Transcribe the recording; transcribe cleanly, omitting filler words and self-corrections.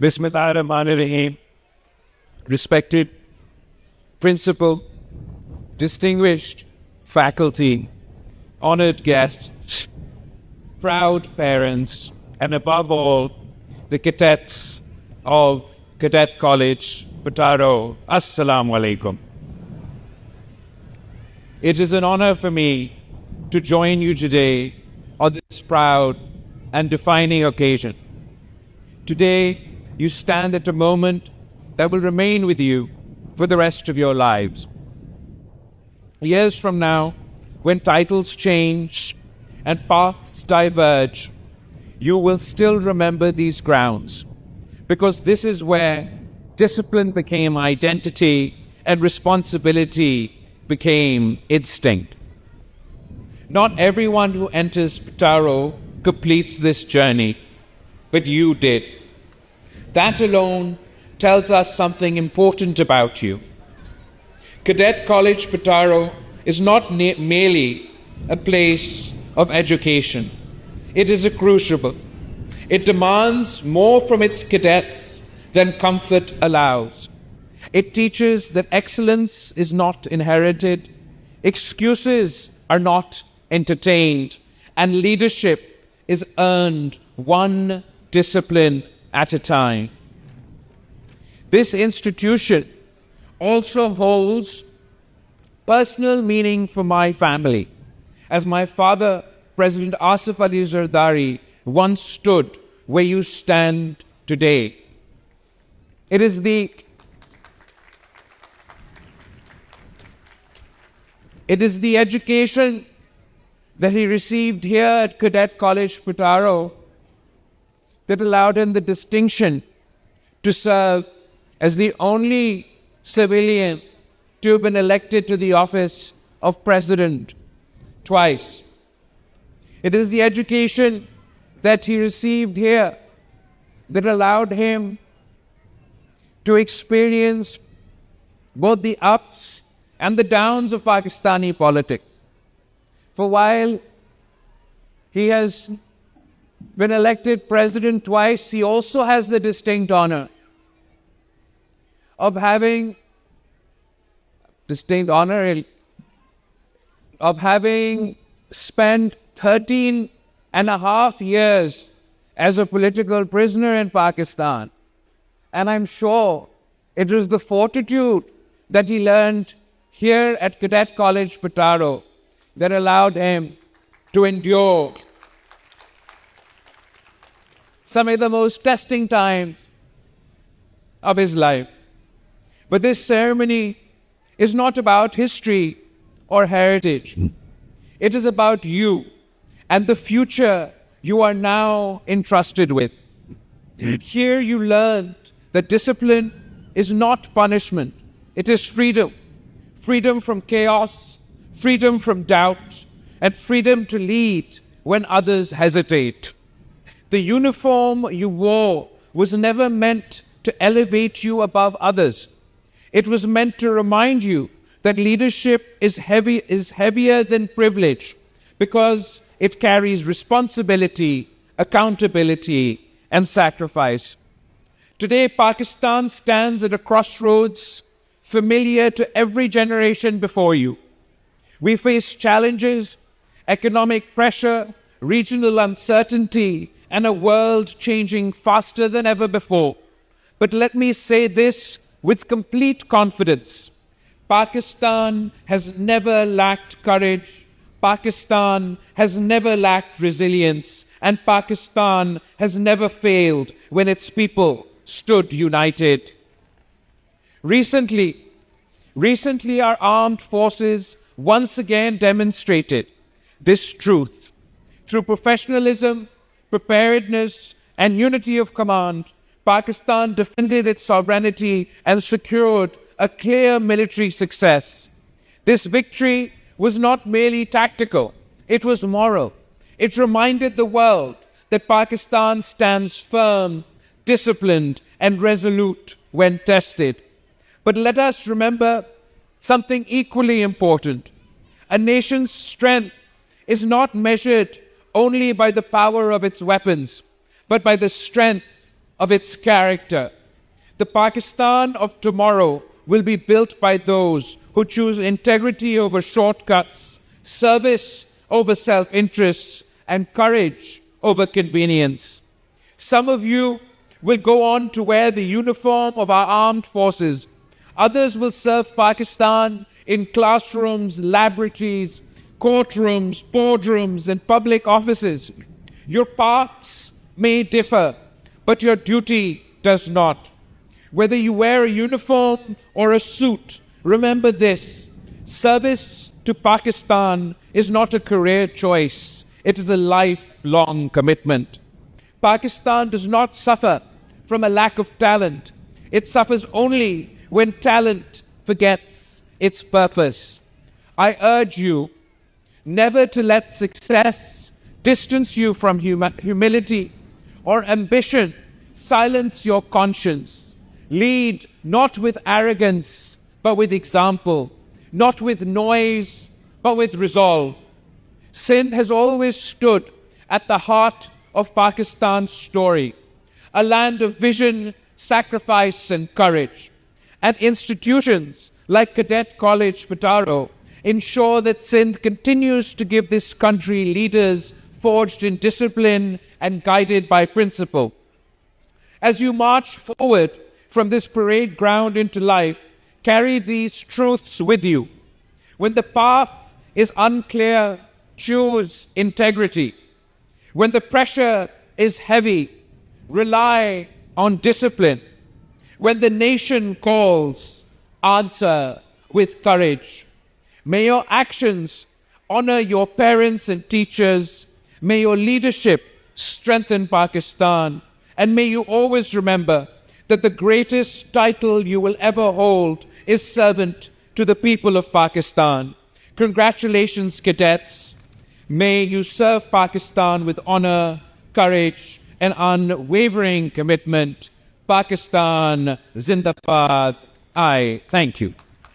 Bismillahirrahmanirrahim. Respected principal, distinguished faculty, honored guests, proud parents, and above all, the cadets of Cadet College, Petaro, Assalamu alaikum. It is an honor for me to join you today on this proud and defining occasion. Today, you stand at a moment that will remain with you for the rest of your lives. Years from now, when titles change and paths diverge, you will still remember these grounds, because this is where discipline became identity and responsibility became instinct. Not everyone who enters Petaro completes this journey, but you did. That alone tells us something important about you. Cadet College Petaro is not merely a place of education. It is a crucible. It demands more from its cadets than comfort allows. It teaches that excellence is not inherited, excuses are not entertained, and leadership is earned one discipline at a time. This institution also holds personal meaning for my family, as my father, President Asif Ali Zardari, once stood where you stand today. It is the education that he received here at Cadet College Petaro that allowed him the distinction to serve as the only civilian to have been elected to the office of president twice. It is the education that he received here that allowed him to experience both the ups and the downs of Pakistani politics. For while he has been elected president twice, he also has the distinct honor of having spent 13 and a half years as a political prisoner in Pakistan. And I'm sure it was the fortitude that he learned here at Cadet College Petaro that allowed him to endure some of the most testing times of his life. But this ceremony is not about history or heritage. It is about you and the future you are now entrusted with. Here you learned that discipline is not punishment. It is freedom. Freedom from chaos, freedom from doubt, and freedom to lead when others hesitate. The uniform you wore was never meant to elevate you above others. It was meant to remind you that leadership is heavier than privilege, because it carries responsibility, accountability, and sacrifice. Today, Pakistan stands at a crossroads familiar to every generation before you. We face challenges, economic pressure, regional uncertainty, and a world changing faster than ever before. But let me say this with complete confidence. Pakistan has never lacked courage. Pakistan has never lacked resilience. And Pakistan has never failed when its people stood united. Recently, our armed forces once again demonstrated this truth. Through professionalism, preparedness, and unity of command, Pakistan defended its sovereignty and secured a clear military success. This victory was not merely tactical, it was moral. It reminded the world that Pakistan stands firm, disciplined, and resolute when tested. But let us remember something equally important. A nation's strength is not measured only by the power of its weapons, but by the strength of its character. The Pakistan of tomorrow will be built by those who choose integrity over shortcuts, service over self-interests, and courage over convenience. Some of you will go on to wear the uniform of our armed forces. Others will serve Pakistan in classrooms, laboratories, courtrooms, boardrooms, and public offices. Your paths may differ, but your duty does not. Whether you wear a uniform or a suit, remember this: service to Pakistan is not a career choice, it is a lifelong commitment. Pakistan does not suffer from a lack of talent. It suffers only when talent forgets its purpose. I urge you never to let success distance you from humility or ambition silence your conscience. Lead not with arrogance, but with example, not with noise, but with resolve. Sindh has always stood at the heart of Pakistan's story, a land of vision, sacrifice, and courage. And institutions like Cadet College, Petaro, ensure that Sindh continues to give this country leaders forged in discipline and guided by principle. As you march forward from this parade ground into life, carry these truths with you. When the path is unclear, choose integrity. When the pressure is heavy, rely on discipline. When the nation calls, answer with courage. May your actions honor your parents and teachers. May your leadership strengthen Pakistan. And may you always remember that the greatest title you will ever hold is servant to the people of Pakistan. Congratulations, cadets. May you serve Pakistan with honor, courage, and unwavering commitment. Pakistan Zindabad. I thank you.